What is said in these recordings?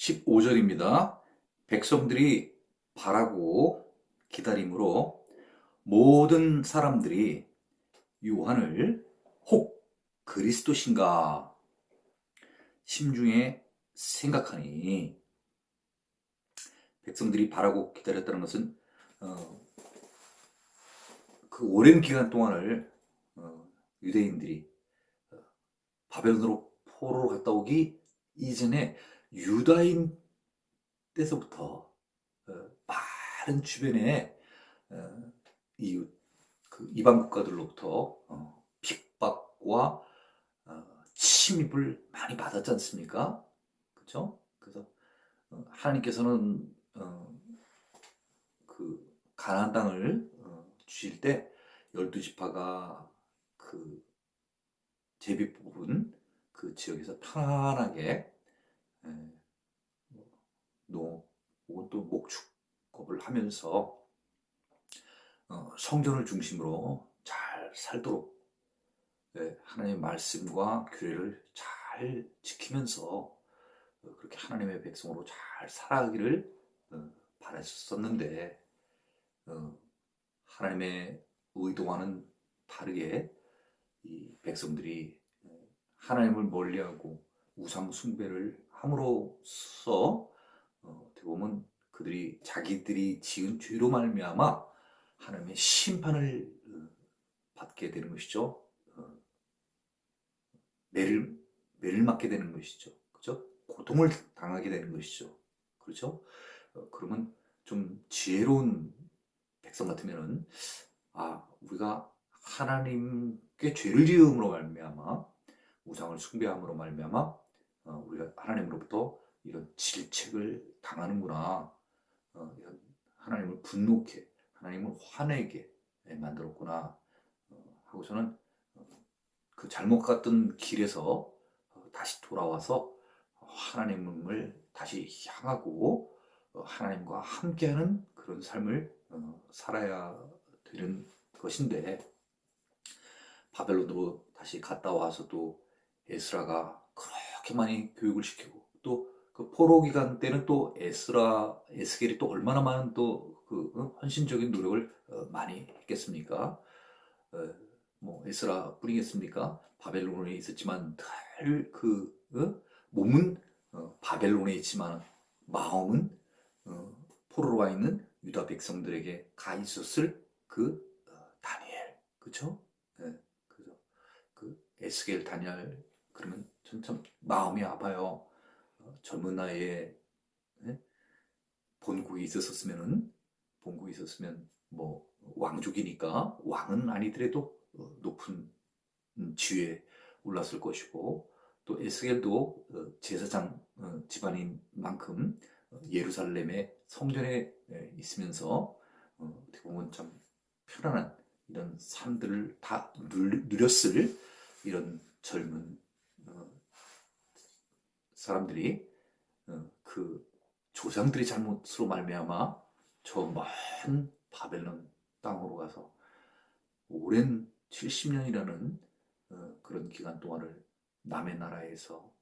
15절입니다. 백성들이 바라고 기다림으로 모든 사람들이 요한을 혹 그리스도신가 심중에 생각하니, 백성들이 바라고 기다렸다는 것은 그 오랜 기간 동안을 유대인들이 바벨론으로 포로로 갔다 오기 이전에 유다인 때서부터 많은 주변에 이웃, 그 이방 국가들로부터 핍박과 침입을 많이 받았지 않습니까? 그렇죠? 그래서 하나님께서는 그 가나안 땅을 주실 때 12지파가 그 제비 뽑은 그 지역에서 편안하게 농 혹은 또 목축업을 하면서 성전을 중심으로 잘 살도록 하나님의 말씀과 규례를 잘 지키면서 그렇게 하나님의 백성으로 잘 살아가기를 바랐었는데, 하나님의 의도와는 다르게 이 백성들이 하나님을 멀리하고 우상 숭배를 함으로써 어떻게 보면 그들이 자기들이 지은 죄로 말미암아 하나님의 심판을 받게 되는 것이죠. 매를 맞게 되는 것이죠. 그렇죠? 고통을 당하게 되는 것이죠. 그렇죠? 그러면 좀 지혜로운 백성 같으면은, 우리가 하나님께 죄를 지음으로 말미암아 우상을 숭배함으로 말미암아 우리가 하나님으로부터 이런 질책을 당하는구나, 이런 하나님을 분노케, 하나님을 화내게 만들었구나 하고서는 그 잘못 갔던 길에서 다시 돌아와서 하나님을 다시 향하고 하나님과 함께하는 그런 삶을 살아야 되는 것인데, 바벨론으로 다시 갔다 와서도 에스라가 그렇게 많이 교육을 시키고, 또 그 포로 기간 때는 또 에스겔이 또 얼마나 많은 또 그 헌신적인 노력을 많이 했겠습니까? 뭐 에스라 뿐이겠습니까? 바벨론에 있었지만 늘 몸은 바벨론에 있지만 마음은 포로로 와 있는 유다 백성들에게 가 있었을 그 다니엘, 그렇죠? 그래서 그 에스겔 다니엘, 그러면 전 참 마음이 아파요. 젊은 나이에 본국에 있었으면 뭐 왕족이니까 왕은 아니더라도 높은 지위에 올랐을 것이고, 또 에스겔도 제사장 집안인 만큼 예루살렘의 성전에 있으면서 어떻게 보면 참 편안한 이런 삶들을 다 누렸을 이런 젊은 사람들이 그 조상들이 잘못으로 말미암아 저 먼 바벨론 땅으로 가서 오랜 70년이라는 그런 기간 동안을 남의 나라에서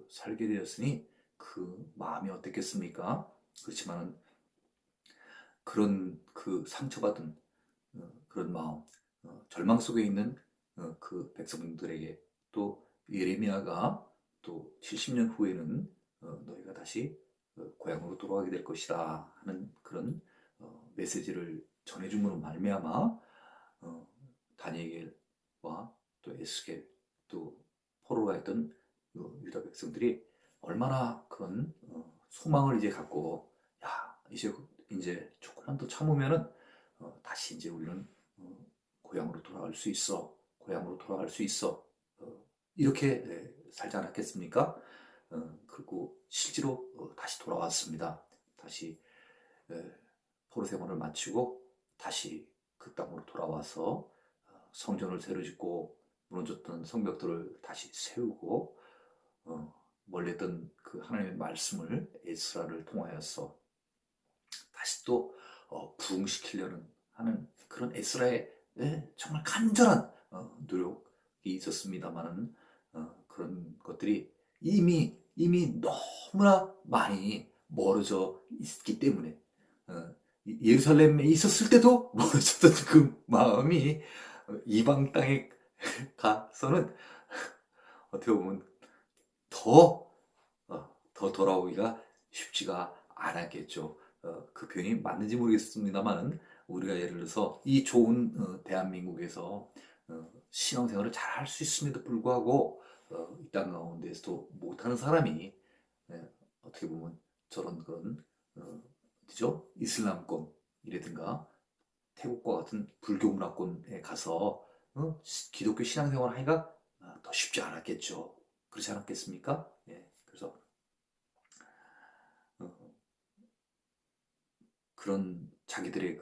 살게 되었으니 그 마음이 어땠겠습니까? 그렇지만은 그런 그 상처받은 그런 마음, 절망 속에 있는 그 백성들에게 또 예레미야가 또 70년 후에는 너희가 다시 고향으로 돌아가게 될 것이다 하는 그런 메시지를 전해줌으로 말미암아 다니엘과 또 에스겔, 또 포로가 있던 유다 백성들이 얼마나 그런 소망을 이제 갖고, 이제 조금만 더 참으면은 다시 이제 우리는 고향으로 돌아갈 수 있어, 고향으로 돌아갈 수 있어, 이렇게 살지 않았겠습니까? 그리고 실제로 다시 돌아왔습니다. 다시 포로 생활을 마치고 다시 그 땅으로 돌아와서 성전을 새로 짓고 무너졌던 성벽들을 다시 세우고 멀리 있던 그 하나님의 말씀을 에스라를 통하여서 다시 또 부흥시키려는 하는 그런 에스라의 정말 간절한 노력이 있었습니다만은, 그런 것들이 이미 너무나 많이 멀어져 있기 때문에 예루살렘에 있었을 때도 멀어졌던 그 마음이 이방 땅에 가서는 어떻게 보면 더, 더 돌아오기가 쉽지가 않았겠죠. 그 표현이 맞는지 모르겠습니다만 우리가 예를 들어서 이 좋은 대한민국에서 신앙생활을 잘 할 수 있음에도 불구하고 이 땅 가운데서도 못하는 사람이 어떻게 보면 저런 그런 그죠? 이슬람권이라든가 태국과 같은 불교 문화권에 가서 기독교 신앙생활을 하기가 더 쉽지 않았겠죠. 그렇지 않았겠습니까? 예, 그래서 어, 그런 자기들의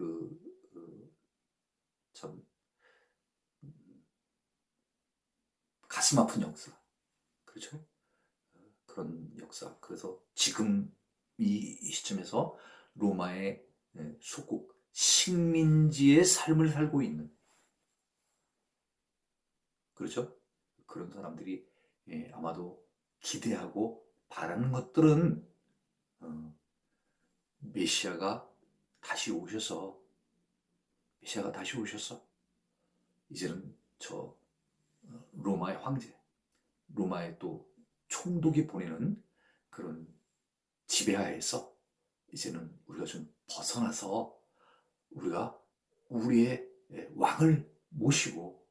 참 가슴 아픈 역사, 그렇죠? 그런 역사. 그래서 지금 이 시점에서 로마의 속국 식민지의 삶을 살고 있는, 그렇죠? 그런 사람들이 아마도 기대하고 바라는 것들은 어, 메시아가 다시 오셔서 메시아가 다시 오셔서 이제는 저 로마의 황제, 로마의 또 총독이 보내는 그런 지배하에서 이제는 우리가 좀 벗어나서 우리가 우리의 왕을 모시고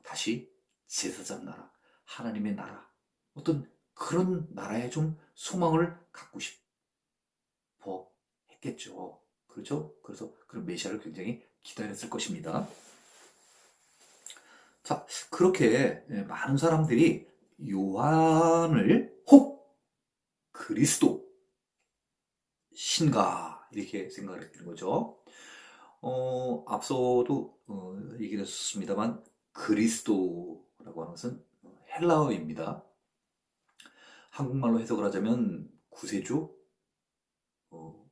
다시 제사장 나라, 하나님의 나라, 어떤 그런 나라에 좀 소망을 갖고 싶어 했겠죠. 그렇죠? 그래서 그런 메시아를 굉장히 기다렸을 것입니다. 자, 그렇게 많은 사람들이 요한을 혹 그리스도 신가 이렇게 생각을 했던 거죠. 앞서도 얘기를 했었습니다만 그리스도라고 하는 것은 헬라어입니다. 한국말로 해석을 하자면 구세주, 어,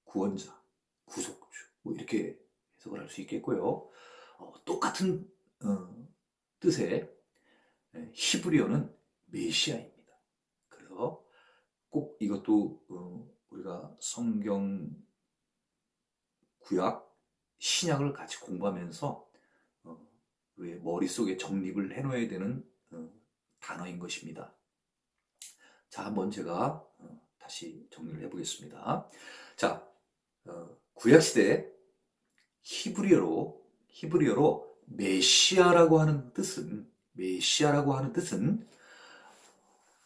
구원자, 구속주 뭐 이렇게 해석을 할 수 있겠고요. 똑같은 뜻의 히브리어는 메시아입니다. 그래서 꼭 이것도 우리가 성경 구약, 신약을 같이 공부하면서 우리의 머릿속에 정립을 해놓아야 되는 단어인 것입니다. 자, 한번 제가 다시 정리를 해보겠습니다. 자, 구약시대 히브리어로 메시아라고 하는 뜻은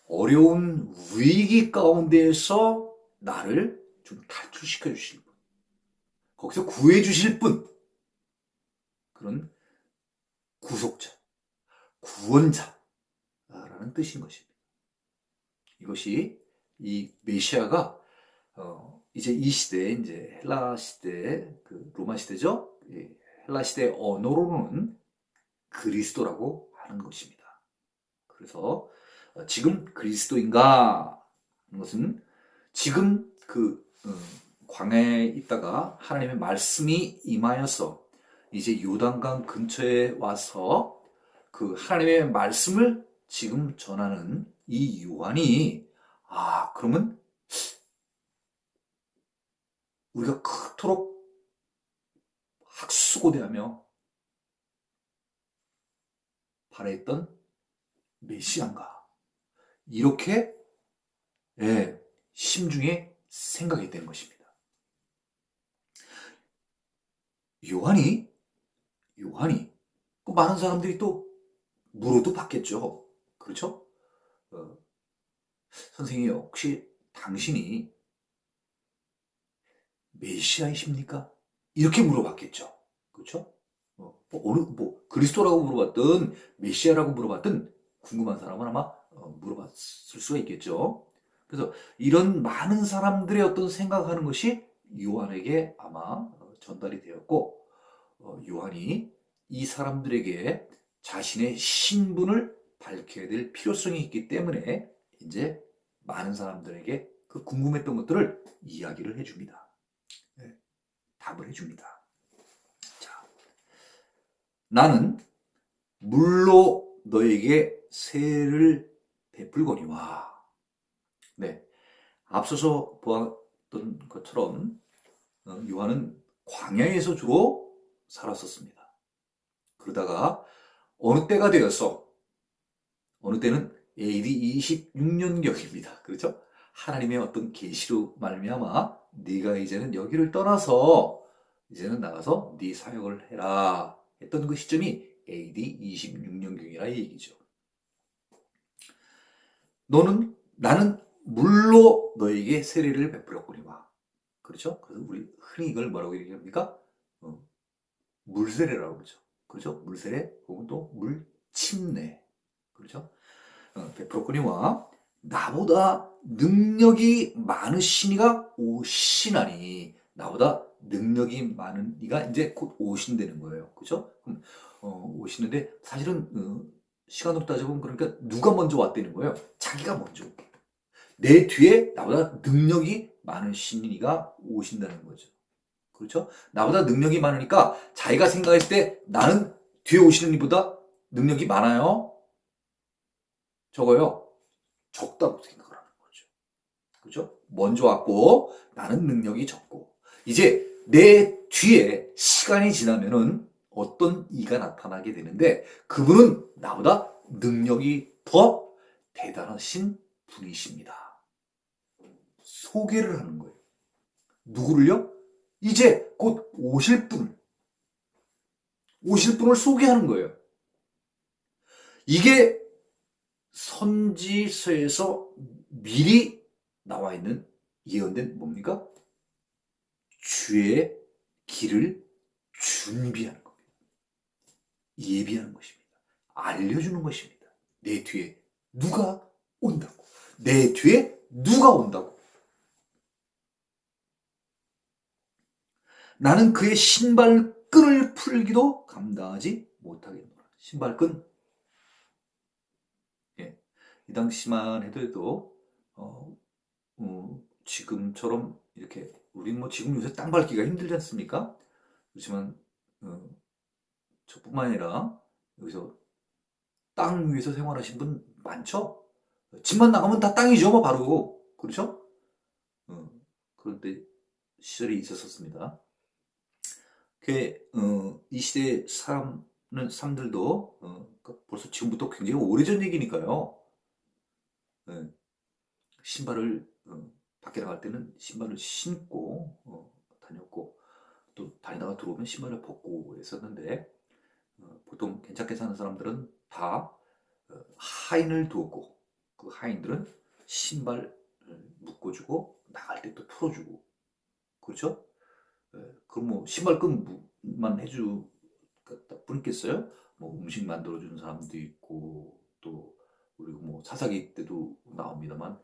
어려운 위기 가운데에서 나를 좀 탈출시켜 주실 분, 거기서 구해 주실 분, 그런 구속자, 구원자라는 뜻인 것입니다. 이것이 이 메시아가 이제 이 시대에 이제 헬라 시대, 그 로마 시대죠. 헬라 시대 언어로는 그리스도라고 하는 것입니다. 그래서 지금 그리스도인가 하는 것은 지금 광야에 있다가 하나님의 말씀이 임하여서 이제 요단강 근처에 와서 그 하나님의 말씀을 지금 전하는 이 요한이 그러면 우리가 그토록 학수고대하며 바라했던 메시아인가 이렇게 심중에 생각이 되는 것입니다. 요한이 많은 사람들이 또 물어도 받겠죠. 그렇죠? 선생님 혹시 당신이 메시아이십니까? 이렇게 물어봤겠죠. 그렇죠? 그리스도라고 물어봤든 메시아라고 물어봤든 궁금한 사람은 아마 물어봤을 수가 있겠죠. 그래서 이런 많은 사람들의 어떤 생각하는 것이 요한에게 아마 전달이 되었고 요한이 이 사람들에게 자신의 신분을 밝혀야 될 필요성이 있기 때문에 이제 많은 사람들에게 그 궁금했던 것들을 이야기를 해줍니다. 답을 해줍니다. 자, 나는 물로 너에게 세를 베풀거니와 네. 앞서서 보았던 것처럼 요한은 광야에서 주로 살았었습니다. 그러다가 어느 때가 되어서 어느 때는 AD 26년경입니다. 그렇죠? 하나님의 어떤 계시로 말미암아 네가 이제는 여기를 떠나서 이제는 나가서 네 사역을 해라 했던 그 시점이 AD 26년경이라 이 얘기죠. 나는 물로 너에게 세례를 베풀었거니와. 그렇죠? 그래서 우리 흔히 이걸 뭐라고 얘기합니까? 물세례라고 그러죠. 그렇죠? 물세례 혹은 또 물침례. 그렇죠? 베풀었거니와 나보다 능력이 많으신 이가 오시나니. 나보다 능력이 많은 이가 이제 곧 오신다는 거예요. 그죠? 그럼 오시는데 사실은 시간으로 따져보면 그러니까 누가 먼저 왔다는 거예요. 자기가 먼저. 내 뒤에 나보다 능력이 많으신 이가 오신다는 거죠. 그렇죠? 나보다 능력이 많으니까 자기가 생각했을 때 나는 뒤에 오시는 이보다 능력이 많아요? 적어요? 적다고 생각을 하는 거죠. 그죠? 먼저 왔고 나는 능력이 적고 이제 내 뒤에 시간이 지나면은 어떤 이가 나타나게 되는데 그분은 나보다 능력이 더 대단하신 분이십니다. 소개를 하는 거예요. 누구를요? 이제 곧 오실 분을 소개하는 거예요. 이게 선지서에서 미리 나와 있는 예언된 뭡니까? 주의 길을 준비하는 겁니다. 예비하는 것입니다. 알려주는 것입니다. 내 뒤에 누가 온다고. 내 뒤에 누가 온다고. 나는 그의 신발끈을 풀기도 감당하지 못하겠노라. 신발끈. 예. 이 당시만 해도 지금처럼 이렇게 우린 뭐 지금 요새 땅 밟기가 힘들지 않습니까? 그렇지만 저뿐만 아니라 여기서 땅 위에서 생활하신 분 많죠? 집만 나가면 다 땅이죠, 뭐 바로. 그렇죠? 그런데 시절이 있었습니다. 이 시대 사람들도 그러니까 벌써 지금부터 굉장히 오래전 얘기니까요. 신발을 밖에 나갈 때는 신발을 신고 다녔고 또 다니다가 들어오면 신발을 벗고 했었는데 보통 괜찮게 사는 사람들은 다 하인을 두었고 그 하인들은 신발을 묶어주고 나갈 때 또 풀어주고 그렇죠? 그럼 뭐 신발끈만 해주겠다 뿐이겠어요? 뭐 음식 만들어주는 사람도 있고 또 그리고 뭐 사사기 때도 나옵니다만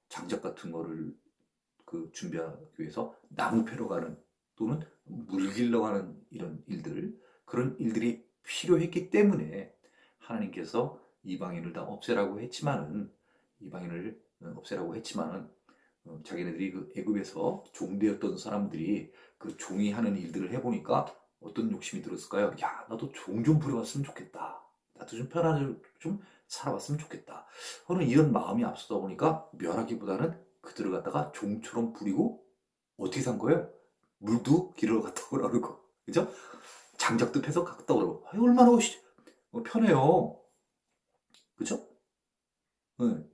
장작 같은 거를 그 준비하기 위해서 나무 패러 가는 또는 물 길러 가는 이런 일들 그런 일들이 필요했기 때문에 하나님께서 이방인을 다 없애라고 했지만은 이방인을 없애라고 했지만은 자기네들이 그 애굽에서 종되었던 사람들이 그 종이 하는 일들을 해보니까 어떤 욕심이 들었을까요? 야, 나도 종 좀 부려봤으면 좋겠다. 나도 좀 편하게 좀 살아봤으면 좋겠다. 저는 이런 마음이 앞서다 보니까 멸하기보다는 그들을 갖다가 종처럼 부리고 어떻게 산 거예요? 물도 길러 갔다 오라고 그러고, 그죠? 장작도 패서 갔다 오라고. 아유, 얼마나 편해요. 그죠? 네.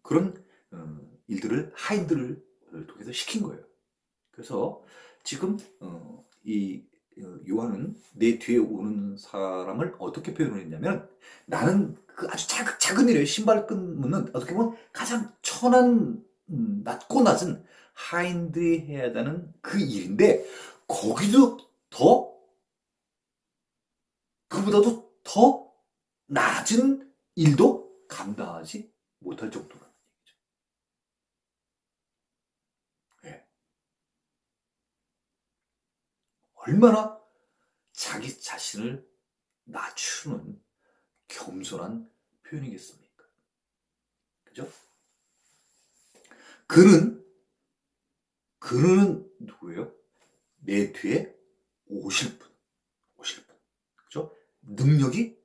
그런 일들을 하인들을 통해서 시킨 거예요. 그래서 지금 이 요한은 내 뒤에 오는 사람을 어떻게 표현을 했냐면 나는 그 아주 작은 일이에요. 신발 끊는 어떻게 보면 가장 천한 낮고 낮은 하인들이 해야 하는 그 일인데 거기도 더 그보다도 더 낮은 일도 감당하지 못할 정도라는 얘기죠. 예. 얼마나 자기 자신을 낮추는 겸손한 표현이겠습니까? 그죠? 그는, 그는 누구예요? 내 뒤에 오실 분. 그죠? 능력이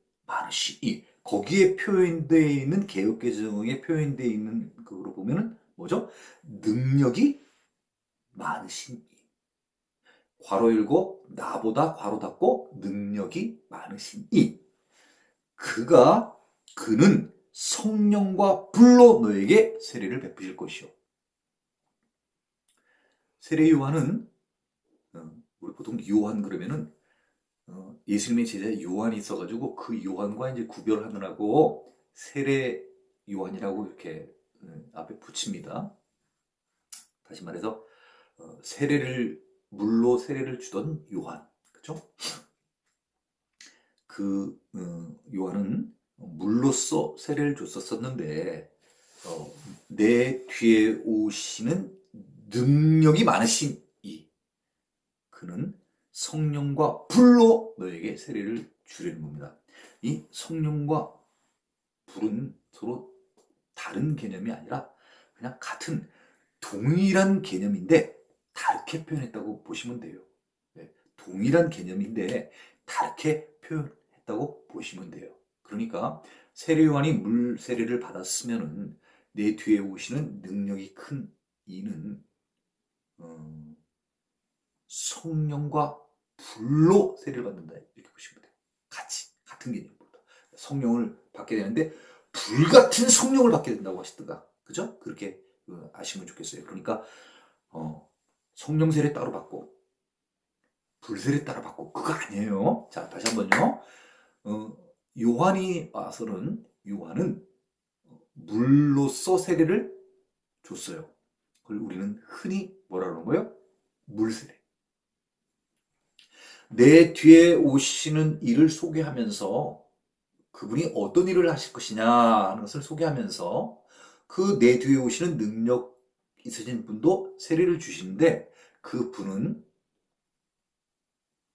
거기에 표현되어 있는 개혁개정에 표현되어 있는 그거로 보면은 뭐죠? 능력이 많으신 이. 괄호 열고 나보다 괄호 닫고 능력이 많으신 이. 그는 성령과 불로 너에게 세례를 베푸실 것이요. 세례 요한은 우리 보통 요한 그러면은 예수님의 제자 요한이 있어가지고 그 요한과 이제 구별하느라고 세례 요한이라고 이렇게 앞에 붙입니다. 다시 말해서 물로 세례를 주던 요한, 그죠? 그 요한은 물로써 세례를 줬었었는데 내 뒤에 오시는 능력이 많으신 이 그는 성령과 불로 너에게 세례를 주려는 겁니다. 이 성령과 불은 서로 다른 개념이 아니라 그냥 같은 동일한 개념인데 다르게 표현했다고 보시면 돼요. 네, 동일한 개념인데 다르게 표현했다고 보시면 돼요. 그러니까 세례 요한이 물 세례를 받았으면은 내 뒤에 오시는 능력이 큰 이는 성령과 불로 세례를 받는다 이렇게 보시면 돼요. 같은 개념입니다. 성령을 받게 되는데 불같은 성령을 받게 된다고 하시던가, 그죠? 그렇게 아시면 좋겠어요. 그러니까 성령 세례 따로 받고 불 세례 따로 받고 그거 아니에요. 자, 다시 한번요. 요한은 물로써 세례를 줬어요. 그걸 우리는 흔히 뭐라 그러는 거예요? 물세례. 내 뒤에 오시는 일을 소개하면서 그분이 어떤 일을 하실 것이냐 하는 것을 소개하면서 그 내 뒤에 오시는 능력 있으신 분도 세례를 주시는데 그 분은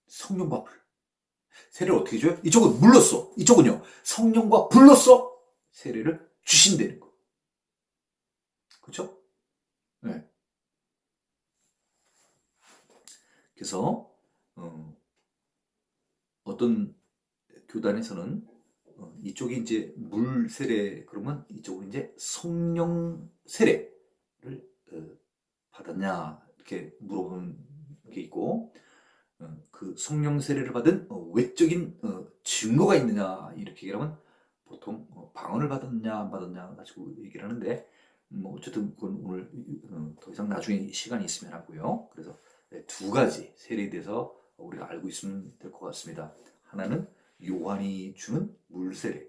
성령과 불. 세례를 어떻게 줘요? 이쪽은 물로써, 이쪽은요 성령과 불로써 세례를 주신다는 거. 그렇죠? 네. 그래서 어떤 교단에서는 이쪽이 이제 물 세례 그러면 이쪽은 이제 성령 세례를 받았냐 이렇게 물어보는 게 있고 그 성령 세례를 받은 외적인 증거가 있느냐 이렇게 얘기하면 보통 방언을 받았냐 안 받았냐 가지고 얘기를 하는데 뭐 어쨌든 그건 오늘 더 이상 나중에 시간이 있으면 하고요. 그래서 두 가지 세례에 대해서 우리가 알고 있으면 될 것 같습니다. 하나는 요한이 주는 물세례,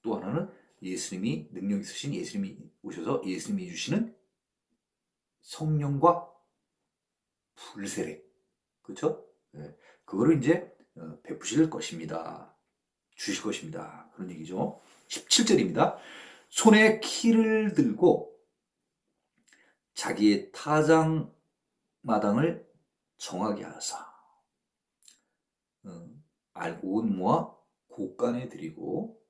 또 하나는 예수님이 능력 있으신 예수님이 오셔서 예수님이 주시는 성령과 불세례, 그렇죠? 네. 그거를 이제 베푸실 것입니다. 주실 것입니다. 그런 얘기죠. 17절입니다. 손에 키를 들고 자기의 타장 마당을 정하게 하사 알고 온 모아 곳간에 드리고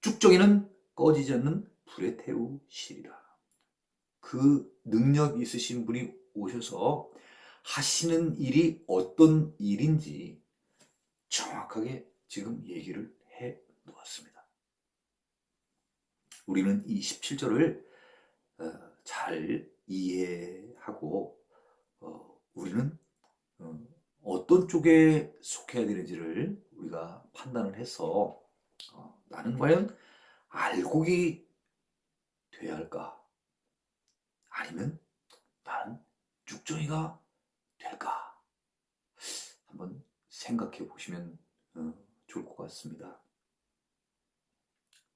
쭉정이는 꺼지지 않는 불에 태우시리라. 그 능력 있으신 분이 오셔서 하시는 일이 어떤 일인지 정확하게 지금 얘기를 해 놓았습니다. 우리는 이 17절을 잘 이해하고 우리는 어떤 쪽에 속해야 되는지를 우리가 판단을 해서 나는 과연 알곡이 돼야 할까? 아니면 나는 죽정이가 될까? 한번 생각해 보시면 좋을 것 같습니다.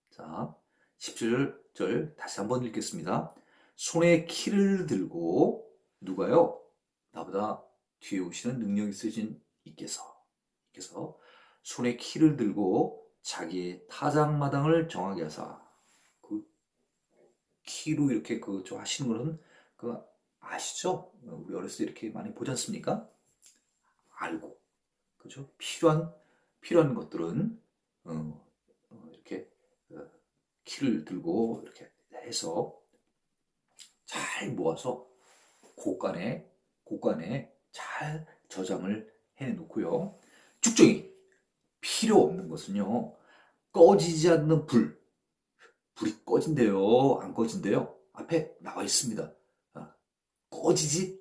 자, 17절 다시 한번 읽겠습니다. 손에 키를 들고 누가요? 나보다 뒤에 오시는 능력 있으신 이께서 손에 키를 들고 자기의 타작마당을 정하게 하사 그 키로 이렇게 저 하시는 거는 그 아시죠? 우리 어렸을 때 이렇게 많이 보지 않습니까? 알고 그죠? 필요한 것들은 이렇게 키를 들고 이렇게 해서 잘 모아서 곳간에 잘 저장을 해 놓고요. 쭉정이 필요 없는 것은요 꺼지지 않는 불이 꺼진대요? 안 꺼진대요? 앞에 나와 있습니다. 꺼지지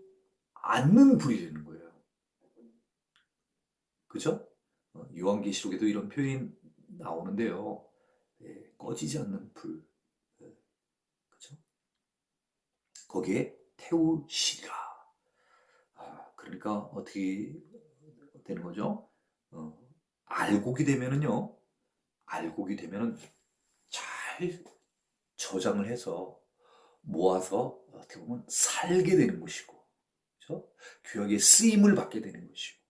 않는 불이 되는 거예요. 그죠? 요한계시록에도 이런 표현이 나오는데요. 꺼지지 않는 불. 그죠? 거기에 태우시리라. 그러니까 어떻게 되는 거죠? 알곡이 되면은요, 알곡이 되면은 잘 저장을 해서 모아서 어떻게 보면 살게 되는 것이고, 그죠? 교역에 쓰임을 받게 되는 것이고,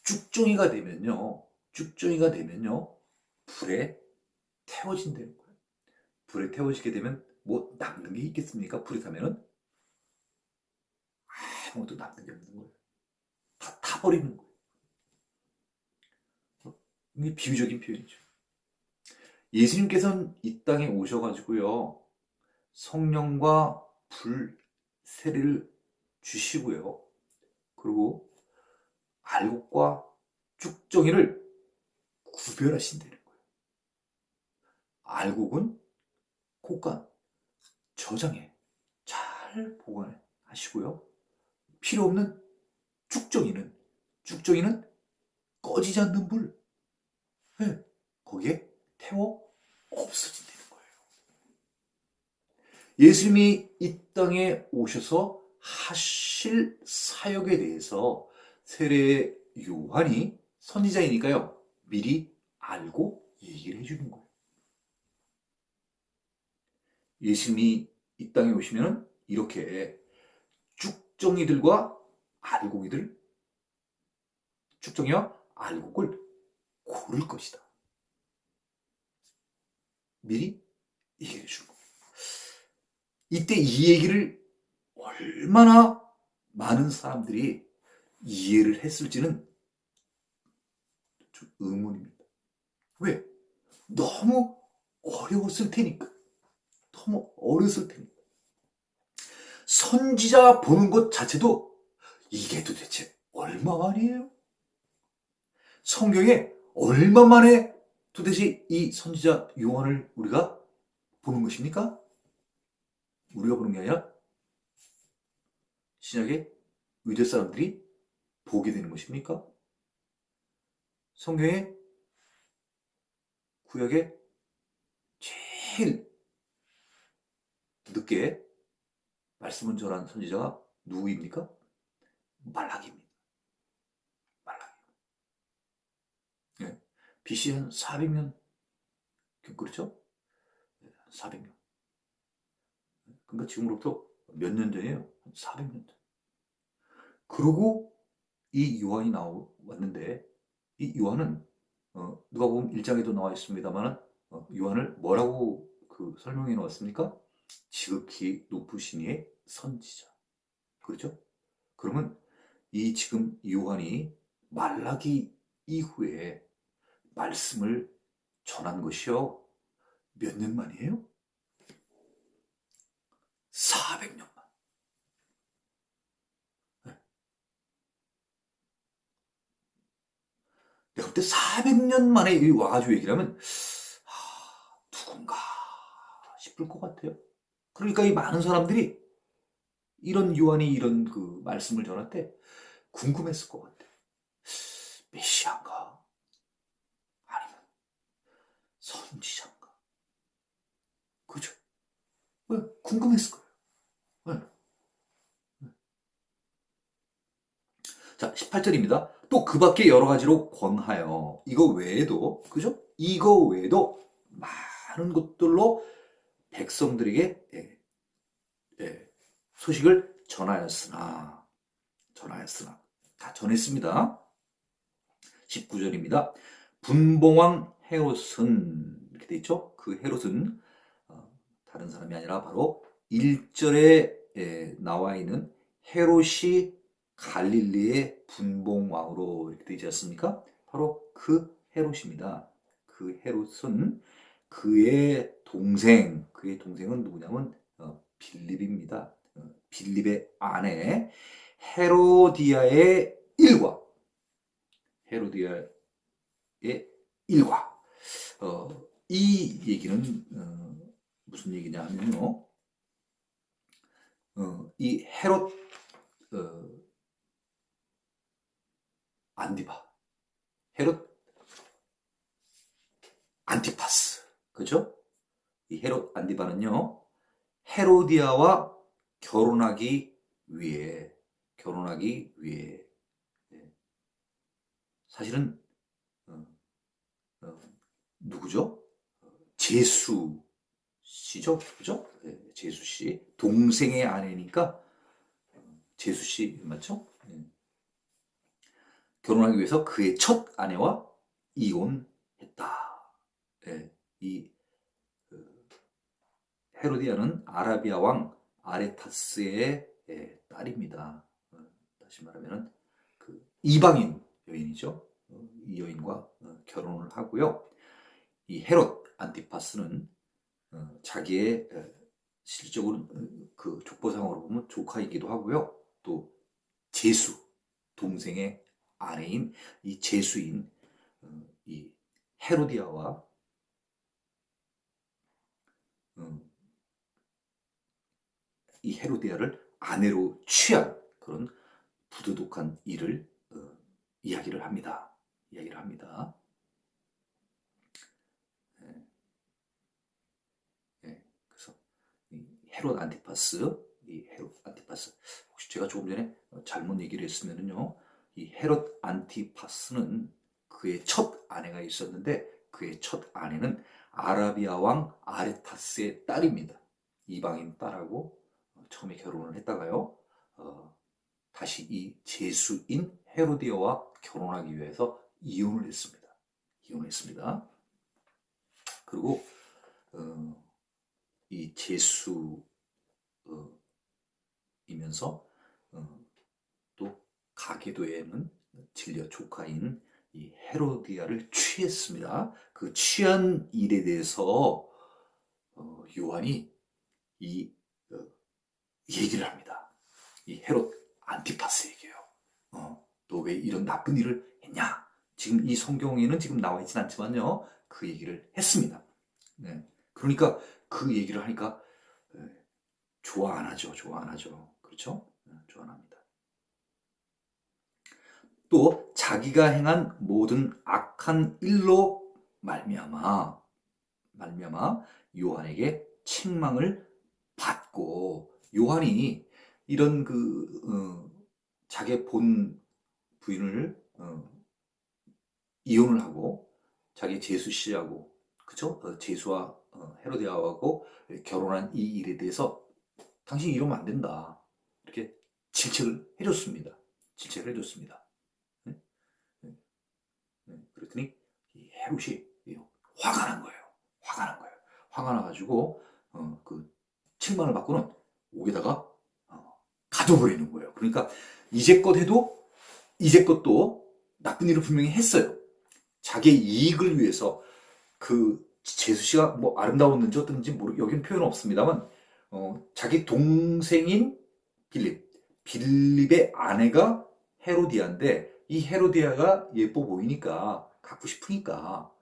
쭉종이가 되면요, 불에 태워진다는 거예요. 불에 태워지게 되면 뭐 남는 게 있겠습니까? 불에 타면은 아무것도 남는 게 없는 거예요. 다 타버리는 거예요. 이게 비유적인 표현이죠. 예수님께서는 이 땅에 오셔가지고요, 성령과 불, 세례를 주시고요. 그리고 알곡과 쭉정이를 구별하신다는 거예요. 알곡은 곳간 저장해 잘 보관하시고요. 필요 없는 쭉정이는 꺼지지 않는 불, 네, 거기에 태워 없어진다는 거예요. 예수님이 이 땅에 오셔서 하실 사역에 대해서 세례 요한이 선지자이니까요, 미리 알고 얘기를 해주는 거예요. 예수님이 이 땅에 오시면 이렇게 쭉정이들과 알곡이들, 쭉정이와 알곡을 고를 것이다. 미리 얘기해 주는 거예요. 이때 이 얘기를 얼마나 많은 사람들이 이해를 했을지는 좀 의문입니다. 왜? 너무 어려웠을 테니까. 너무 어렸을 테니까. 선지자 보는 것 자체도 이게 도대체 얼마만이에요? 성경에 얼마만에 도대체 이 선지자 요한을 우리가 보는 것입니까? 우리가 보는 게 아니라 신약의 유대 사람들이 보게 되는 것입니까? 성경의 구약에 제일 늦게 말씀을 전한 선지자가 누구입니까? 말라기입니다. 말라기. 네. BC 한 400년, 그렇죠? 400년. 그러니까 지금으로부터 몇 년 전이에요? 400년 전. 그러고 이 요한이 왔는데, 이 요한은 누가 보면 1장에도 나와 있습니다만 요한을 뭐라고 설명해 놓았습니까? 지극히 높으신 이의 선지자. 그렇죠? 그러면 이 지금 요한이 말라기 이후에 말씀을 전한 것이요, 몇 년 만이에요? 400년 만. 네. 내가 그때 400년 만에 와가지고 얘기를 하면 누군가 싶을 것 같아요. 그러니까 이 많은 사람들이 이런 요한이 이런 말씀을 전할 때 궁금했을 것 같아요. 메시아인가? 아니면 선지자인가? 그죠? 왜? 궁금했을 거예요. 네. 자, 18절입니다. 또 그 밖에 여러 가지로 권하여, 이거 외에도, 그죠? 이거 외에도 많은 것들로 백성들에게 소식을 전하였으나 다 전했습니다. 19절입니다. 분봉왕 헤롯은, 이렇게 돼 있죠? 그 헤롯은 다른 사람이 아니라 바로 1절에 나와 있는 헤롯이 갈릴리의 분봉왕으로 이렇게 되지 않습니까? 바로 그 헤롯입니다. 그 헤롯은 그의 동생은 누구냐면 빌립입니다. 빌립의 아내 헤로디아의 일과 이 얘기는 무슨 얘기냐 하면요. 이 헤롯 안디바, 헤롯 안티파스, 그죠? 이 헤롯 안디바는요, 헤로디아와 결혼하기 위해, 예, 사실은 어, 어, 누구죠? 제수 씨죠, 그죠? 제수 씨 동생의 아내니까 제수 씨 맞죠? 결혼하기 위해서 그의 첫 아내와 이혼했다. 이 헤로디아는 아라비아 왕 아레타스의 딸입니다. 다시 말하면 그 이방인 여인이죠. 이 여인과 결혼을 하고요. 이 헤롯 안티파스는 자기의 실적으로 그 족보상으로 보면 조카이기도 하고요. 또 제수 동생의 아내인 이 제수인 이 헤로디아와 이 헤로디아를 아내로 취한 그런 부도덕한 일을 이야기를 합니다. 예, 그래서 이 헤롯 안티파스 혹시 제가 조금 전에 잘못 얘기를 했으면요, 이 헤롯 안티파스는 그의 첫 아내가 있었는데 그의 첫 아내는 아라비아 왕 아레타스의 딸입니다. 이방인 딸하고 처음에 결혼을 했다가요, 다시 이 제수인 헤로디아와 결혼하기 위해서 이혼을 했습니다. 그리고 이 제수이면서 또 가계도에는 진려 조카인 이 헤로디아를 취했습니다. 그 취한 일에 대해서 요한이 이 얘기를 합니다. 이 헤롯 안티파스에게요. 너 왜 이런 나쁜 일을 했냐? 지금 이 성경에는 지금 나와 있진 않지만요, 그 얘기를 했습니다. 네. 그러니까 그 얘기를 하니까 좋아 안 하죠. 그렇죠? 좋아 안 합니다. 또 자기가 행한 모든 악한 일로 말미암아 요한에게 책망을 받고, 요한이 이런 자기의 본 부인을 이혼을 하고 자기 제수 씨하고, 그쵸? 제수와 헤로디아하고 결혼한 이 일에 대해서 당신이 이러면 안 된다, 이렇게 질책을 해줬습니다. 네? 네? 그랬더니 이 헤롯이 화가 난 거예요. 화가 나가지고 그 책망을 받고는 옥에다가 가둬버리는 거예요. 그러니까 이제껏 도 나쁜 일을 분명히 했어요. 자기의 이익을 위해서. 그 제수 씨가 뭐 아름다웠는지 어떤지 여기는 표현은 없습니다만, 자기 동생인 빌립의 아내가 헤로디아인데, 이 헤로디아가 예뻐 보이니까 갖고 싶으니까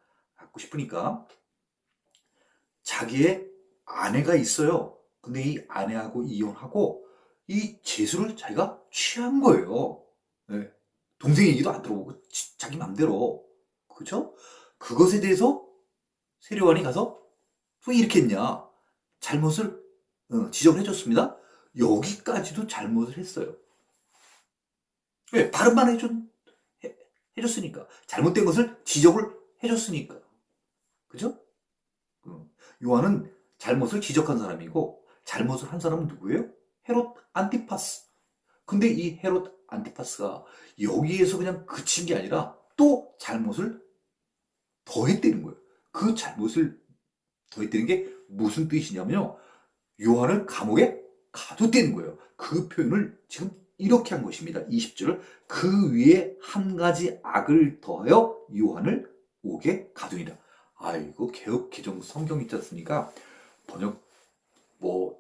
자기의 아내가 있어요. 근데 이 아내하고 이혼하고 이 제수를 자기가 취한 거예요. 네. 동생 얘기도 안 들어보고 자기 맘대로. 그죠? 그것에 대해서 세례요한이 가서 왜 이렇게 했냐, 잘못을 지적을 해줬습니다. 여기까지도 잘못을 했어요. 왜? 바른만 해줬으니까. 잘못된 것을 지적을 해줬으니까. 그죠? 요한은 잘못을 지적한 사람이고, 잘못을 한 사람은 누구예요? 헤롯 안티파스. 근데 이 헤롯 안티파스가 여기에서 그냥 그친 게 아니라 또 잘못을 더했다는 거예요. 그 잘못을 더했다는 게 무슨 뜻이냐면요, 요한을 감옥에 가뒀다는 거예요. 그 표현을 지금 이렇게 한 것입니다. 20절을 그 위에 한 가지 악을 더하여 요한을 옥에 가두니라. 이거 개역 개정 성경 있지 않습니까? 번역 뭐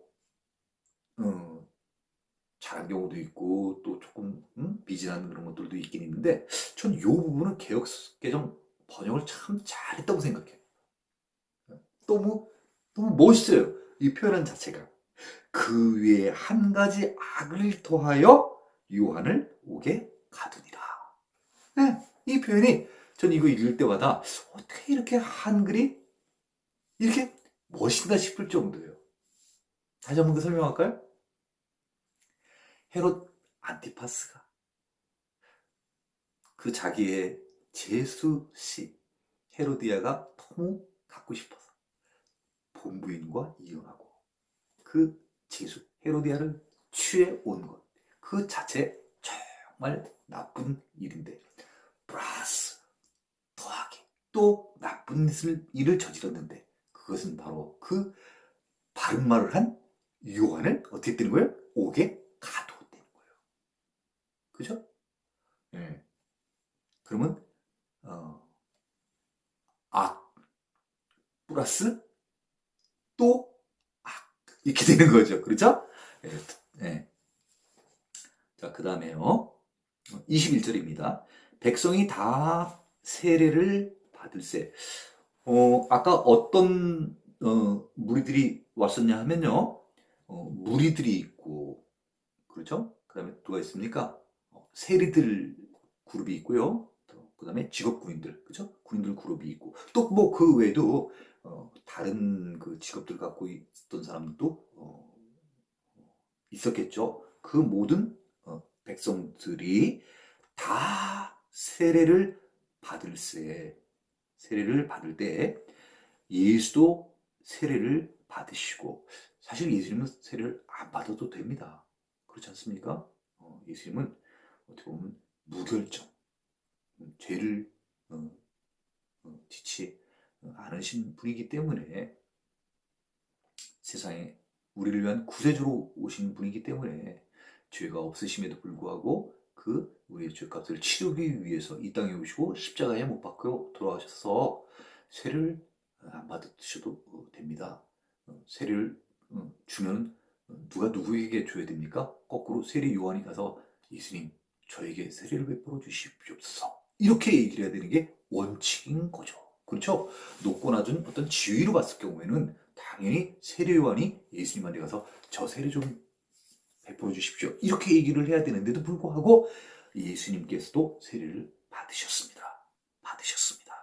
잘한 경우도 있고 또 조금 미진한 그런 것들도 있긴 있는데, 전 이 부분은 개역 개정 번역을 참 잘했다고 생각해요. 너무 너무 멋있어요. 이 표현 자체가. 그 위에 한 가지 악을 더하여 요한을 옥에 가두니라. 네, 이 표현이 전 이거 읽을 때마다 어떻게 이렇게 한글이 이렇게 멋있나 싶을 정도예요. 다시 한번 그 설명할까요? 헤롯 안티파스가 그 자기의 제수씨 헤로디아가 너무 갖고 싶어서 본부인과 이혼하고 그 제수 헤로디아를 취해 온 것, 그 자체 정말 나쁜 일인데 플러스 더하기 또 나쁜 일을 저질렀는데 그것은 바로 그 바른 말을 한 요한을 어떻게 되는 거예요? 옥에 가두었다는 거예요. 그죠? 네. 그러면 악 플러스 또 악 이렇게 되는 거죠. 그렇죠? 네. 네. 자, 그 다음에요. 21절입니다. 백성이 다 세례를 받을세. 아까 어떤 무리들이 왔었냐 하면요. 무리들이 있고, 그렇죠? 그 다음에 누가 있습니까? 세리들 그룹이 있고요. 그 다음에 직업 군인들, 그렇죠? 군인들 그룹이 있고, 또 뭐 그 외에도 다른 그 직업들 갖고 있던 사람들도 있었겠죠. 그 모든 백성들이 다 세례를 받을 때 예수도 세례를 받으시고 사실 예수님은 세례를 안 받아도 됩니다. 그렇지 않습니까? 예수님은 어떻게 보면 무결점, 죄를 지치 않으신 분이기 때문에 세상에 우리를 위한 구세주로 오신 분이기 때문에 죄가 없으심에도 불구하고 그 우리의 죄값을 치르기 위해서 이 땅에 오시고 십자가에 못 박혀 돌아가셔서 세를 안 받으셔도 됩니다. 세를 주면 누가 누구에게 줘야 됩니까? 거꾸로 세례 요한이 가서 예수님 저에게 세례를 베풀어 주시옵소서 이렇게 얘기를 해야 되는 게 원칙인 거죠. 그렇죠? 높고 낮은 어떤 지위로 봤을 경우에는 당연히 세례 요한이 예수님한테 가서 저 세례 좀 베풀어 주십시오. 이렇게 얘기를 해야 되는데도 불구하고 예수님께서도 세례를 받으셨습니다. 받으셨습니다.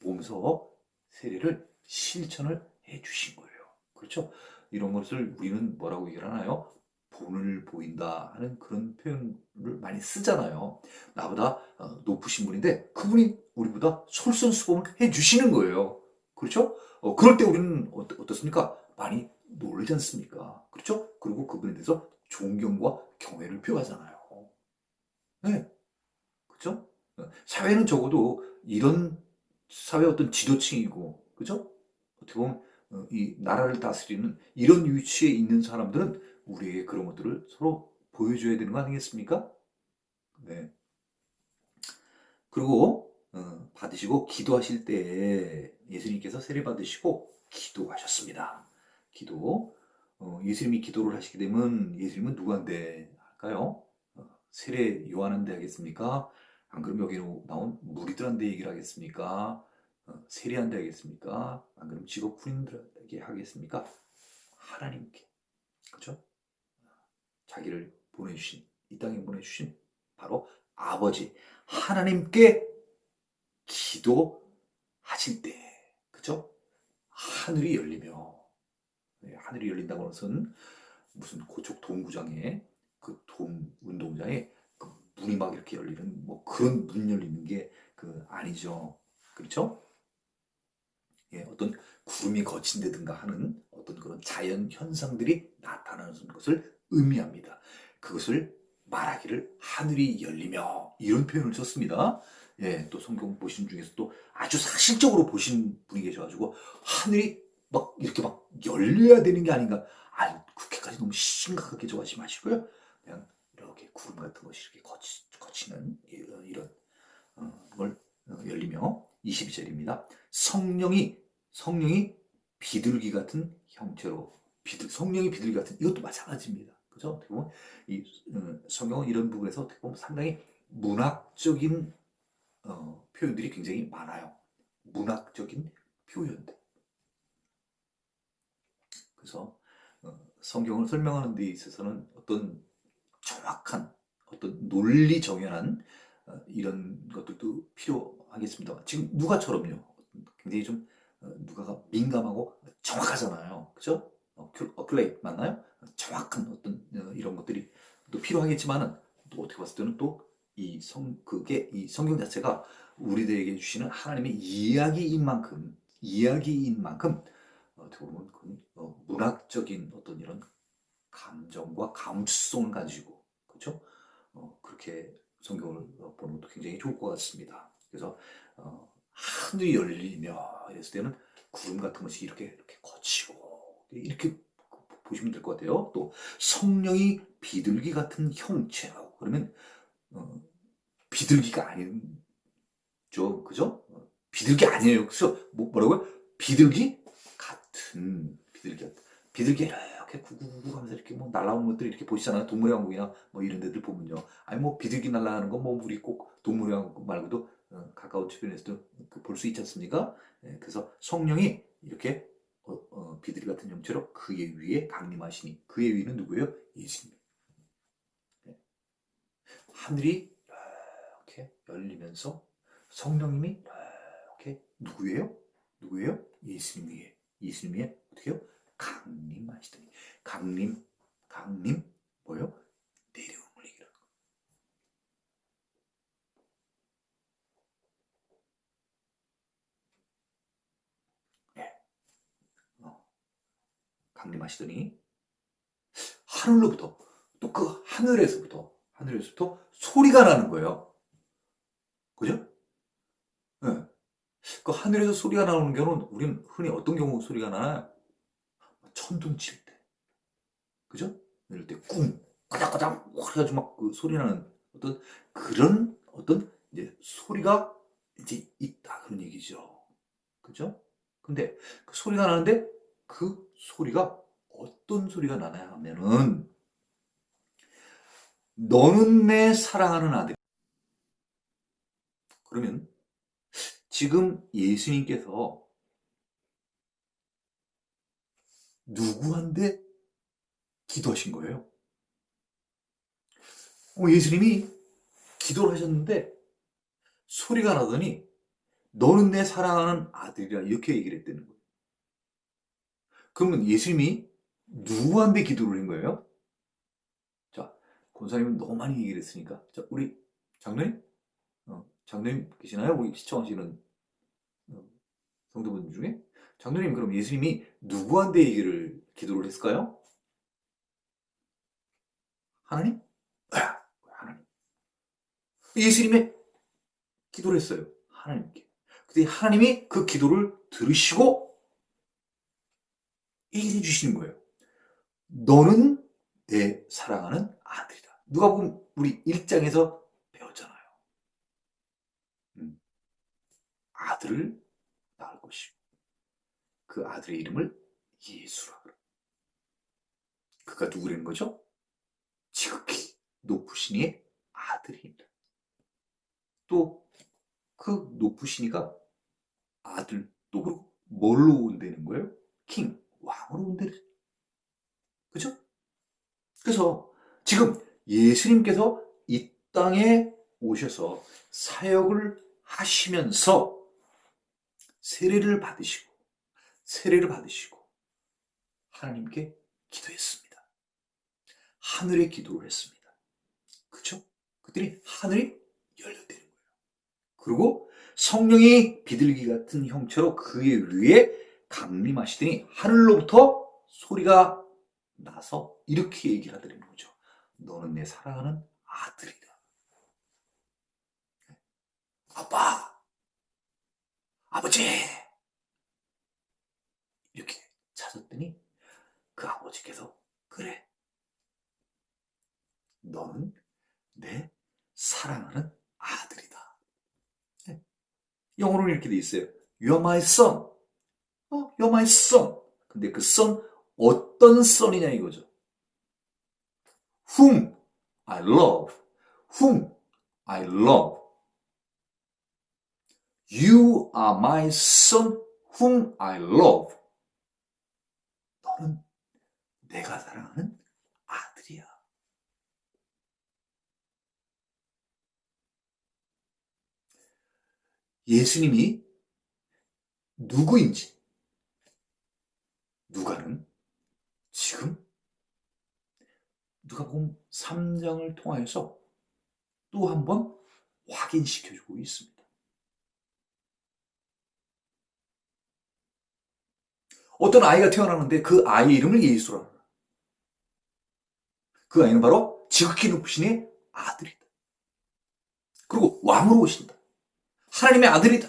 보면서 세례를 실천을 해 주신 거예요. 그렇죠? 이런 것을 우리는 뭐라고 얘기를 하나요? 본을 보인다 하는 그런 표현을 많이 쓰잖아요. 나보다 높으신 분인데 그분이 우리보다 솔선수범을 해 주시는 거예요. 그렇죠? 그럴 때 우리는 어떻습니까? 많이 놀지 않습니까? 그렇죠? 그리고 그분에 대해서 존경과 경외를 표하잖아요. 네, 그렇죠? 사회는 적어도 이런 사회 어떤 지도층이고, 그렇죠? 어떻게 보면 이 나라를 다스리는 이런 위치에 있는 사람들은 우리에게 그런 것들을 서로 보여줘야 되는 거 아니겠습니까? 네. 그리고 받으시고 기도하실 때 예수님께서 세례 받으시고 기도하셨습니다. 기도. 예수님이 기도를 하시게 되면 예수님은 누구한테 할까요? 세례 요한한테 하겠습니까? 안 그러면 여기 나온 무리들한테 얘기를 하겠습니까? 세례한테 하겠습니까? 안 그러면 직업 군인들에게 하겠습니까? 하나님께. 그렇죠? 자기를 보내주신, 이 땅에 보내주신 바로 아버지 하나님께 기도하실 때, 그죠? 하늘이 열리며, 네, 하늘이 열린다고 하는 것은 무슨 고척 동구장에 그 운동장에 그 문이 막 이렇게 열리는 뭐 그런 문 열리는 게 그 아니죠. 그렇죠? 예, 어떤 구름이 거친다든가 하는 어떤 그런 자연 현상들이 나타나는 것을 의미합니다. 그것을 말하기를 하늘이 열리며 이런 표현을 썼습니다. 예, 또 성경 보신 중에서 또 아주 사실적으로 보신 분이 계셔가지고 하늘이 막 이렇게 막 열려야 되는 게 아닌가. 아, 그렇게까지 너무 심각하게 좋아하지 마시고요. 그냥 이렇게 구름 같은 것이 이렇게 거치는 이런 걸 열리며 22절입니다. 성령이 비둘기 같은 형체로 성령이 비둘기 같은 이것도 마찬가지입니다. 그죠? 어떻게 보면 이 성경은 이런 부분에서 어떻게 보면 상당히 문학적인 표현들이 굉장히 많아요. 문학적인 표현들. 그래서 성경을 설명하는 데 있어서는 어떤 정확한 어떤 논리 정연한 이런 것들도 필요하겠습니다. 지금 누가처럼요. 굉장히 좀 누가가 민감하고 정확하잖아요. 그죠? 어클레이 맞나요? 정확한 어떤 이런 것들이 또 필요하겠지만은 또 어떻게 봤을 때는 또 그게 이 성경 자체가 우리들에게 주시는 하나님의 이야기인 만큼 어떻게 보면 문학적인 어떤 이런 감정과 감수성을 가지고 그렇죠? 그렇게 성경을 보는 것도 굉장히 좋을 것 같습니다. 그래서 하늘이 열리며 이랬을 때는 구름 같은 것이 이렇게 거치고 이렇게 보시면 될 것 같아요. 또 성령이 비둘기 같은 형체라고 그러면 비둘기가 아니죠, 그죠? 비둘기 아니에요. 그래서 뭐라고요? 비둘기 이렇게 구구구구 하면서 이렇게 뭐 날아오는 것들 이렇게 보시잖아요. 동물의 왕국이나 뭐 이런 데들 보면요. 아니 뭐 비둘기 날아가는 건 뭐 우리 꼭 동물의 왕국 말고도 가까운 주변에서도 볼 수 있지 않습니까? 그래서 성령이 이렇게 비둘기 같은 형체로 그의 위에 강림하시니 그의 위는 누구예요? 예수님. 네. 하늘이 이렇게 열리면서 성령님이 이렇게 누구예요? 예수님 위에 어떻게 해요? 강림하시더니 강림 뭐요? 내려옴을 얘기하는 거예요. 네. 강림하시더니 하늘로부터 또 그 하늘에서부터 소리가 나는 거예요. 그죠? 네. 그 하늘에서 소리가 나오는 경우는 우리는 흔히 어떤 경우 소리가 나나요? 천둥 칠 때. 그죠? 이럴 때 쿵, 까닥까닥, 그래가지고 막 그 소리 나는 그런 어떤 이제 소리가 이제 있다. 그런 얘기죠. 그죠? 근데 그 소리가 나는데 그 소리가 어떤 소리가 나냐 하면은 너는 내 사랑하는 아들. 그러면 지금 예수님께서 누구한테 기도하신 거예요? 예수님이 기도를 하셨는데 소리가 나더니 너는 내 사랑하는 아들이라 이렇게 얘기를 했다는 거예요. 그러면 예수님이 누구한테 기도를 한 거예요? 자, 권사님은 너무 많이 얘기를 했으니까. 자, 우리 장로님? 장로님 계시나요? 우리 시청하시는 성도분 중에? 장로님, 그럼 예수님이 누구한테 기도를 했을까요? 하나님? 하나님. 예수님의 기도를 했어요. 하나님께. 근데 하나님이 그 기도를 들으시고 얘기해 주시는 거예요. 너는 내 사랑하는 아들이다. 누가복음 우리 1장에서 배웠잖아요. 아들을 낳을 것이고 그 아들의 이름을 예수라 그래. 그가 누구라는 거죠? 지극히 높으신 이의 아들입니다. 또 그 높으신 이가 아들 또 그리고 뭘로 온다는 거예요? 킹, 왕으로 온다는 거죠. 그죠? 그래서 지금 예수님께서 이 땅에 오셔서 사역을 하시면서 세례를 받으시고 하나님께 기도했습니다. 하늘에 기도를 했습니다. 그렇죠? 그랬더니 하늘이 열렸다는 거예요. 그리고 성령이 비둘기 같은 형체로 그의 위에 강림하시더니 하늘로부터 소리가 나서 이렇게 얘기를 하더라는 거죠. 너는 내 사랑하는 아들이다. 아빠, 아버지 이렇게 찾았더니 그 아버지께서 그래, 너는 내 사랑하는 아들이다. 영어로는 이렇게 돼 있어요. You're my son. You're my son. 근데 그 son 어떤 son이냐 이거죠. Whom I love. Whom I love. You are my son whom I love. 너는 내가 사랑하는 아들이야. 예수님이 누구인지 누가는 지금 누가복음 3장을 통하여서 또 한 번 확인시켜주고 있습니다. 어떤 아이가 태어나는데 그 아이 이름을 예수라. 그 아이는 바로 지극히 높으신 이의 아들이다. 그리고 왕으로 오신다. 하나님의 아들이다.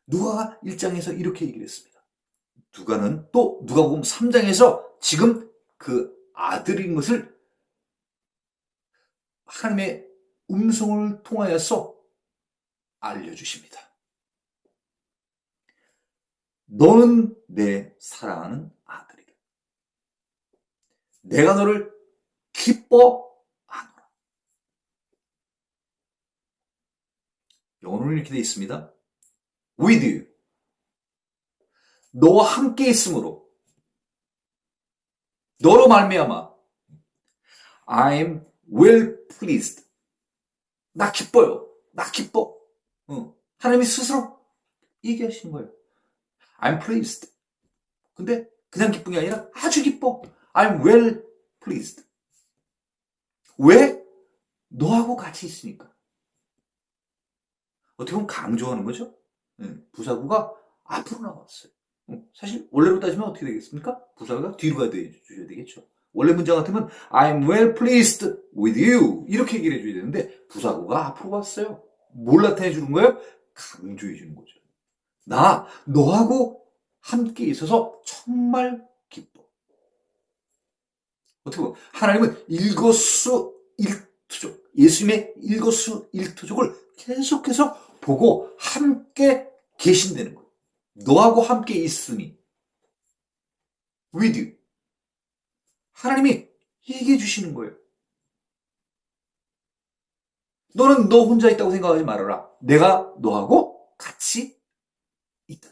누가가 1장에서 이렇게 얘기를 했습니다. 누가는 또 누가복음 3장에서 지금 그 아들인 것을 하나님의 음성을 통하여서 알려주십니다. 너는 내 사랑하는 아들이다. 내가 너를 기뻐하노라. 영어로는 이렇게 되어 있습니다. With you. 너와 함께 있으므로 너로 말미암아 I'm well pleased. 나 기뻐요. 나 기뻐. 하나님이 스스로 얘기하시는 거예요. I'm pleased. 근데 그냥 기쁜 게 아니라 아주 기뻐. I'm well pleased. 왜? 너하고 같이 있으니까. 어떻게 보면 강조하는 거죠. 부사구가 앞으로 나왔어요. 사실 원래로 따지면 어떻게 되겠습니까? 부사구가 뒤로 가야 주셔야 되겠죠. 원래 문장 같으면 I'm well pleased with you 이렇게 얘기를 해줘야 되는데 부사구가 앞으로 왔어요. 뭘 나타내 주는 거예요? 강조해 주는 거죠. 나 너하고 함께 있어서 정말 기뻐. 어떻게 보면 하나님은 일거수일투족, 예수님의 일거수일투족을 계속해서 보고 함께 계신다는 거예요. 너하고 함께 있으니 with you. 하나님이 얘기해 주시는 거예요. 너는 너 혼자 있다고 생각하지 말아라. 내가 너하고 같이 있다.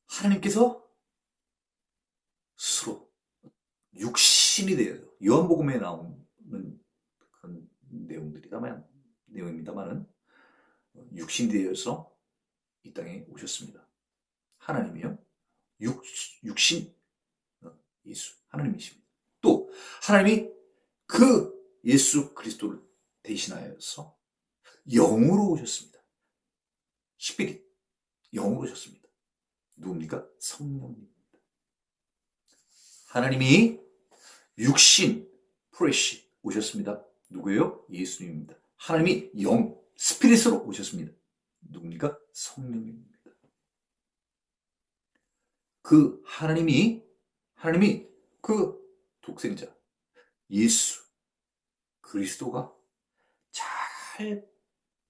하나님께서 스스로 육신이 되어서 요한복음에 나오는 그런 내용입니다만은 육신이 되어서 이 땅에 오셨습니다. 하나님이요. 육신 예수 하나님이십니다. 또 하나님이 그 예수 그리스도를 대신하여서 영으로 오셨습니다. 스피릿 영으로 오셨습니다. 누굽니까? 성령입니다. 하나님이 육신 프레시 오셨습니다. 누구예요? 예수님입니다. 하나님이 영 스피릿으로 오셨습니다. 누굽니까? 성령입니다. 그 하나님이 그 독생자 예수 그리스도가 잘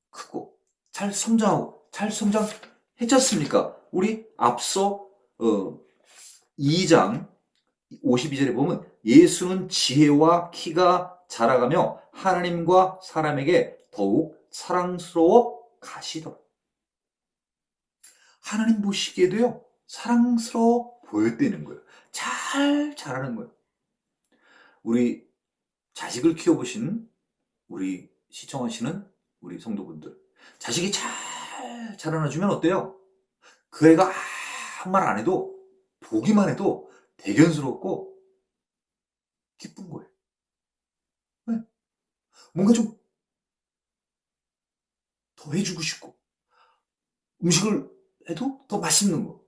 크고 잘 성장하고 잘 성장했지 않습니까? 우리 앞서 2장 52절에 보면 예수는 지혜와 키가 자라가며 하나님과 사람에게 더욱 사랑스러워 가시더라. 하나님 보시기에도요 사랑스러워 보였다는 거예요. 잘 자라는 거예요. 우리 자식을 키워보신 우리 시청하시는 우리 성도분들 자식이 잘 자라나주면 어때요? 그 애가 아무 말 안 해도 보기만 해도 대견스럽고 기쁜 거예요. 네. 뭔가 좀 더 해주고 싶고 음식을 해도 더 맛있는 거,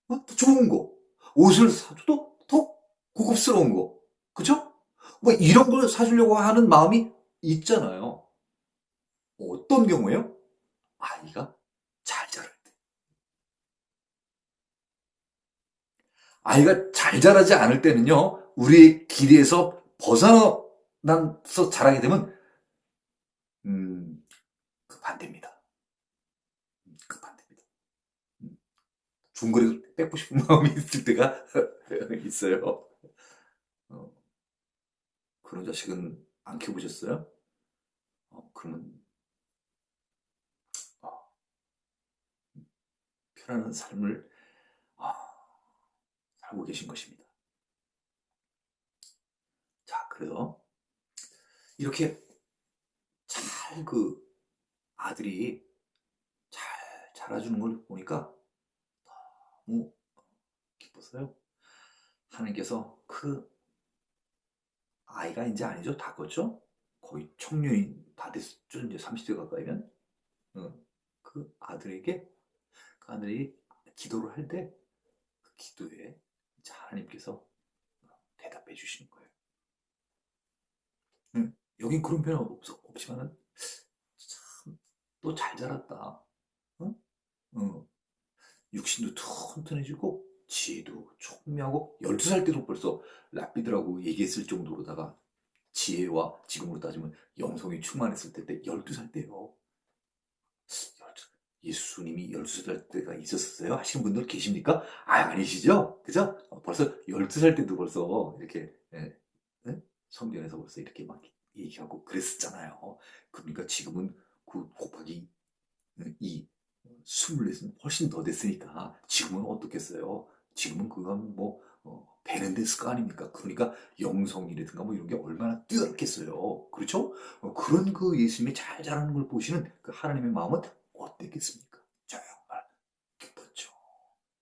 더 좋은 거, 옷을 사줘도 더 고급스러운 거, 그죠? 뭐 이런 걸 사주려고 하는 마음이 있잖아요. 어떤 경우에요? 아이가 잘 자랄 때. 아이가 잘 자라지 않을 때는요, 우리의 기대에서 벗어나서 자라게 되면, 그 반대입니다. 그 반대입니다. 중거리 뺏고 싶은 마음이 있을 때가 있어요. 그런 자식은 안 키워보셨어요? 그러면 편안한 삶을 아, 살고 계신 것입니다. 자, 그래서 이렇게 잘 아들이 잘 자라주는 걸 보니까 너무 기뻤어요. 하나님께서 아이가 이제 아니죠. 다 컸죠? 거의 청년이 다 됐죠. 이제 30대 가까이면. 그 아들에게, 그 아들이 기도를 할 때, 그 기도에 이제 하나님께서 대답해 주시는 거예요. 여긴 그런 표현 없지만은, 참, 또 잘 자랐다. 응? 응. 육신도 튼튼해지고, 지혜도 총명하고, 12살 때도 벌써 라피드라고 얘기했을 정도로다가, 지혜와 지금으로 따지면 영성이 충만했을 때 12살 때요. 예수님이 12살 때가 있었어요? 하시는 분들 계십니까? 아니시죠? 그죠? 벌써 12살 때도 벌써 이렇게, 예, 예? 성경에서 벌써 이렇게 막 얘기하고 그랬었잖아요. 그러니까 지금은 곱하기 24은 훨씬 더 됐으니까 지금은 어떻겠어요? 지금은 그건 뭐 배는 됐을 거 아닙니까? 그러니까 영성이라든가 뭐 이런 게 얼마나 뛰어났겠어요. 그렇죠? 그런 예수님이 잘 자라는 걸 보시는 그 하나님의 마음은 어땠겠습니까? 정말 기뻤죠.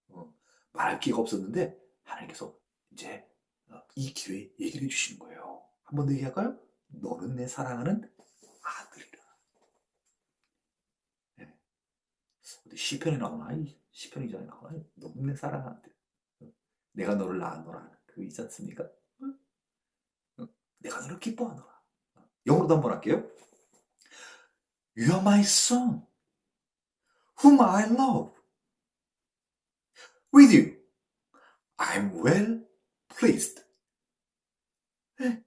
어, 말할 기회가 없었는데 하나님께서 이제 이 기회에 얘기를 해주시는 거예요. 한 번 더 얘기할까요? 너는 내 사랑하는 아들이라. 네. 어디 시편에 나오나? 시편이잖아요. 나오나? 너는 내 사랑하는 아들. 내가 너를 낳았노라. 그거 있지 않습니까? 응? 응? 내가 너를 기뻐하노라. 영어로도 한번 할게요. You are my son, whom I love. With you, I'm well pleased. 네.